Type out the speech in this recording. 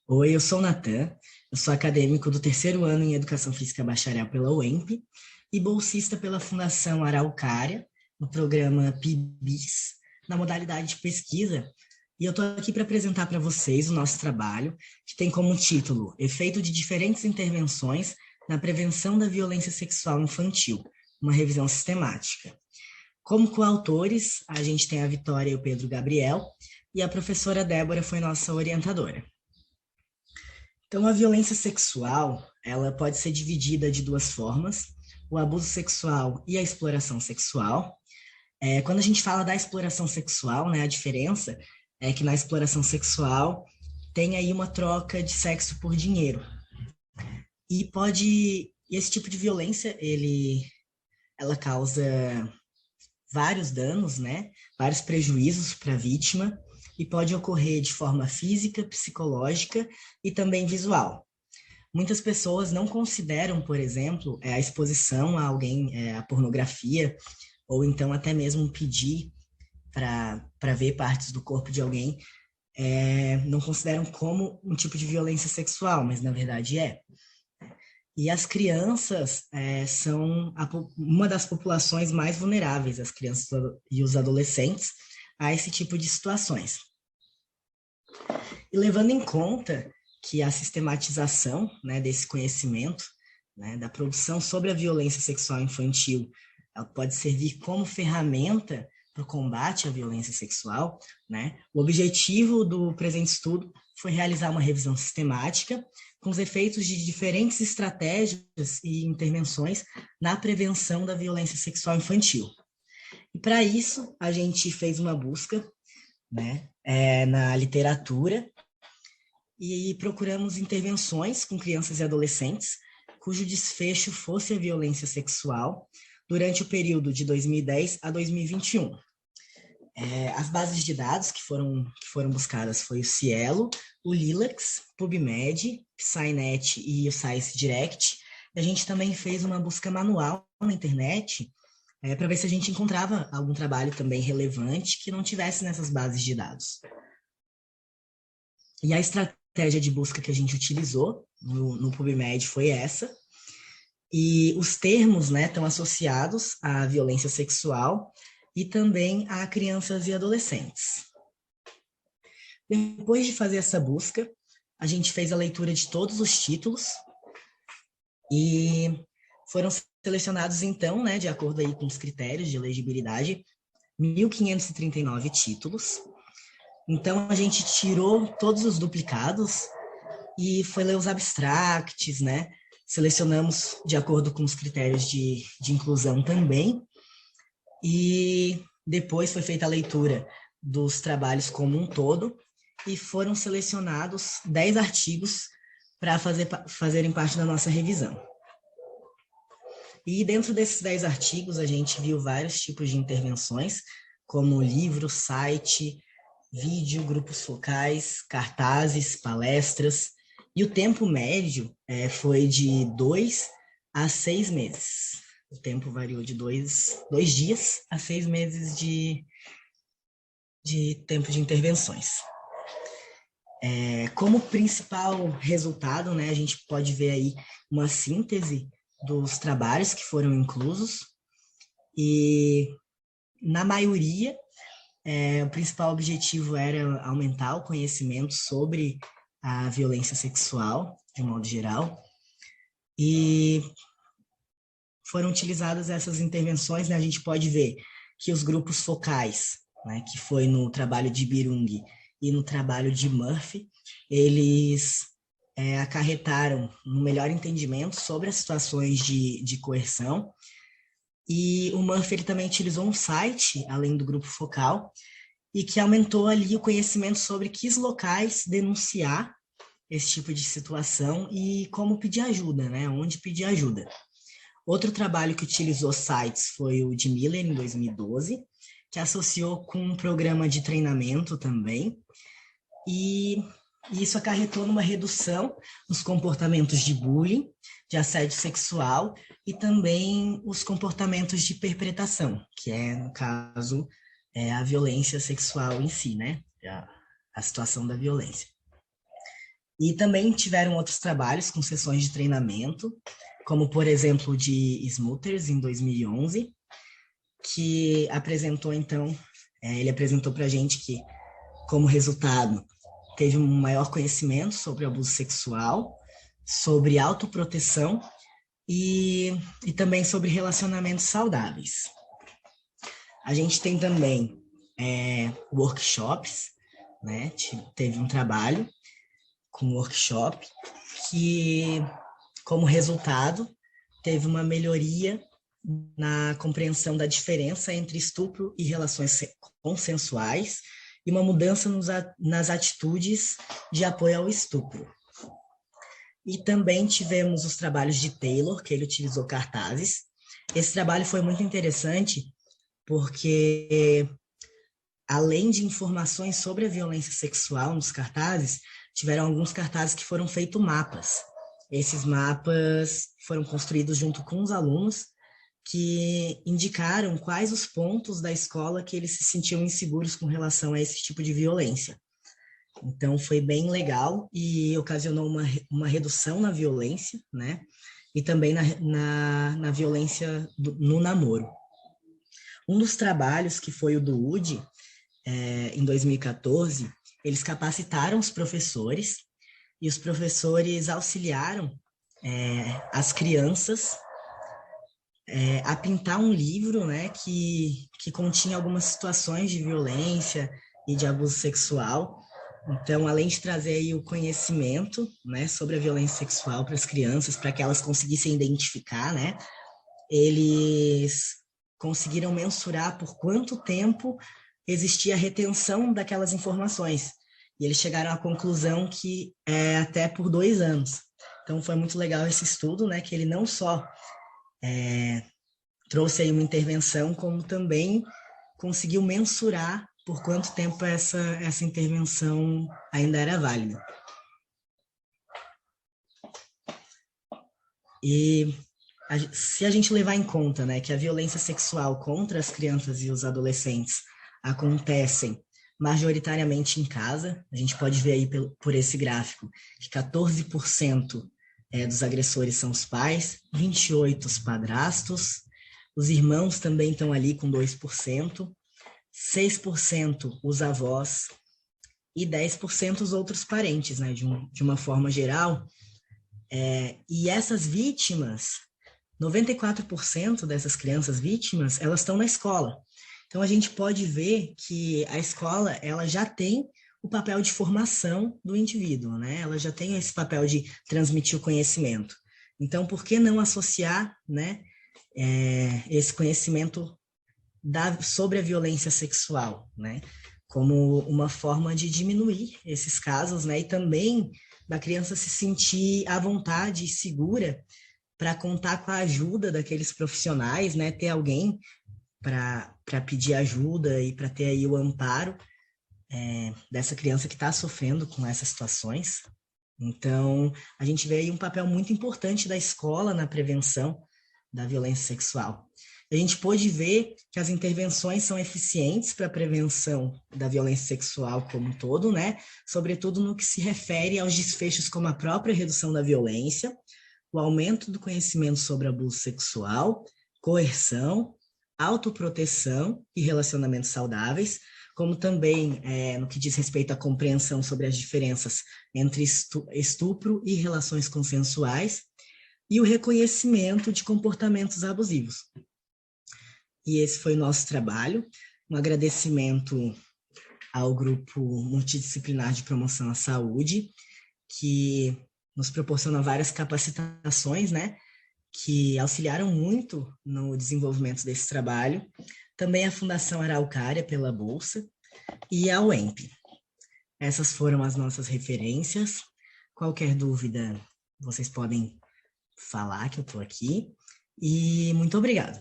Oi, eu sou o Natan, eu sou acadêmico do terceiro ano em Educação Física Bacharel pela UEMP e bolsista pela Fundação Araucária, no programa PIBIS, na modalidade de pesquisa. E eu estou aqui para apresentar para vocês o nosso trabalho, que tem como título Efeito de diferentes intervenções na prevenção da violência sexual infantil, uma revisão sistemática. Como coautores, a gente tem a Vitória e o Pedro Gabriel, e a professora Débora foi nossa orientadora. Então, a violência sexual, ela pode ser dividida de duas formas, o abuso sexual e a exploração sexual. Quando a gente fala da exploração sexual, né, a diferença é que na exploração sexual tem aí uma troca de sexo por dinheiro. E esse tipo de violência, ela causa vários danos, né, vários prejuízos para a vítima, e pode ocorrer de forma física, psicológica e também visual. Muitas pessoas não consideram, por exemplo, a exposição a alguém, a pornografia, ou então até mesmo pedir para ver partes do corpo de alguém, não consideram como um tipo de violência sexual, mas na verdade é. E as crianças são uma das populações mais vulneráveis, as crianças e os adolescentes, a esse tipo de situações. E levando em conta que a sistematização, né, desse conhecimento, né, da produção sobre a violência sexual infantil, ela pode servir como ferramenta para o combate à violência sexual, né? O objetivo do presente estudo foi realizar uma revisão sistemática com os efeitos de diferentes estratégias e intervenções na prevenção da violência sexual infantil. E para isso, a gente fez uma busca, né, na literatura e procuramos intervenções com crianças e adolescentes cujo desfecho fosse a violência sexual durante o período de 2010 a 2021. As bases de dados que foram buscadas foi o Cielo, o Lilacs, PubMed, PsyNet e o Science Direct. A gente também fez uma busca manual na internet para ver se a gente encontrava algum trabalho também relevante que não tivesse nessas bases de dados. E a estratégia de busca que a gente utilizou no PubMed foi essa. E os termos, né, estão associados à violência sexual e também a crianças e adolescentes. Depois de fazer essa busca, a gente fez a leitura de todos os títulos e foram selecionados, então, né, de acordo aí com os critérios de elegibilidade, 1.539 títulos. Então, a gente tirou todos os duplicados e foi ler os abstracts, né? Selecionamos de acordo com os critérios de inclusão também. E depois foi feita a leitura dos trabalhos como um todo e foram selecionados 10 artigos para fazerem parte da nossa revisão. E dentro desses 10 artigos, a gente viu vários tipos de intervenções, como livro, site, vídeo, grupos focais, cartazes, palestras, e o tempo médio foi de 2 a 6 meses. O tempo variou de 2 dias a 6 meses de tempo de intervenções. Como principal resultado, né, a gente pode ver aí uma síntese dos trabalhos que foram inclusos, e na maioria o principal objetivo era aumentar o conhecimento sobre a violência sexual, de um modo geral, e foram utilizadas essas intervenções, né, a gente pode ver que os grupos focais, né, que foi no trabalho de Birung e no trabalho de Murphy, eles acarretaram um melhor entendimento sobre as situações de coerção. E o Murphy ele também utilizou um site, além do grupo focal, e que aumentou ali o conhecimento sobre que locais denunciar esse tipo de situação e como pedir ajuda, né? Onde pedir ajuda. Outro trabalho que utilizou sites foi o de Miller, em 2012, que associou com um programa de treinamento também, e isso acarretou numa redução nos comportamentos de bullying, de assédio sexual e também os comportamentos de perpetração, que no caso, a violência sexual em si, né? A situação da violência. E também tiveram outros trabalhos com sessões de treinamento, como, por exemplo, o de Smooters, em 2011, que apresentou, então, ele apresentou para a gente que, como resultado, teve um maior conhecimento sobre abuso sexual, sobre autoproteção e também sobre relacionamentos saudáveis. A gente tem também workshops, né? Teve um trabalho com workshop que, como resultado, teve uma melhoria na compreensão da diferença entre estupro e relações consensuais e uma mudança nas atitudes de apoio ao estupro. E também tivemos os trabalhos de Taylor, que ele utilizou cartazes. Esse trabalho foi muito interessante porque, além de informações sobre a violência sexual nos cartazes, tiveram alguns cartazes que foram feitos mapas. Esses mapas foram construídos junto com os alunos, que indicaram quais os pontos da escola que eles se sentiam inseguros com relação a esse tipo de violência. Então, foi bem legal e ocasionou uma redução na violência, né? E também na violência no namoro. Um dos trabalhos, que foi o do UD, em 2014, eles capacitaram os professores e os professores auxiliaram as crianças a pintar um livro, né, que continha algumas situações de violência e de abuso sexual. Então, além de trazer aí o conhecimento, né, sobre a violência sexual para as crianças, para que elas conseguissem identificar, né, eles conseguiram mensurar por quanto tempo existia a retenção daquelas informações. E eles chegaram à conclusão que é até por 2 anos. Então, foi muito legal esse estudo, né, que ele não só trouxe aí uma intervenção, como também conseguiu mensurar por quanto tempo essa intervenção ainda era válida. E se a gente levar em conta, né, que a violência sexual contra as crianças e os adolescentes acontecem majoritariamente em casa, a gente pode ver aí por esse gráfico que 14% dos agressores são os pais, 28% os padrastos, os irmãos também estão ali com 2%, 6% os avós e 10% os outros parentes, né, de uma forma geral. E essas vítimas, 94% dessas crianças vítimas, elas estão na escola. Então, a gente pode ver que a escola, ela já tem o papel de formação do indivíduo, né? Ela já tem esse papel de transmitir o conhecimento. Então, por que não associar, né, esse conhecimento sobre a violência sexual, né, como uma forma de diminuir esses casos, né, e também da criança se sentir à vontade e segura para contar com a ajuda daqueles profissionais, né, ter alguém para pedir ajuda e para ter aí o amparo dessa criança que está sofrendo com essas situações. Então, a gente vê aí um papel muito importante da escola na prevenção da violência sexual. A gente pôde ver que as intervenções são eficientes para a prevenção da violência sexual como um todo, né? Sobretudo no que se refere aos desfechos como a própria redução da violência, o aumento do conhecimento sobre abuso sexual, coerção, autoproteção e relacionamentos saudáveis, como também no que diz respeito à compreensão sobre as diferenças entre estupro e relações consensuais, e o reconhecimento de comportamentos abusivos. E esse foi o nosso trabalho. Um agradecimento ao Grupo Multidisciplinar de Promoção à Saúde, que nos proporciona várias capacitações, né, que auxiliaram muito no desenvolvimento desse trabalho. Também a Fundação Araucária, pela Bolsa, e a UEMP. Essas foram as nossas referências. Qualquer dúvida, vocês podem falar que eu estou aqui. E muito obrigado.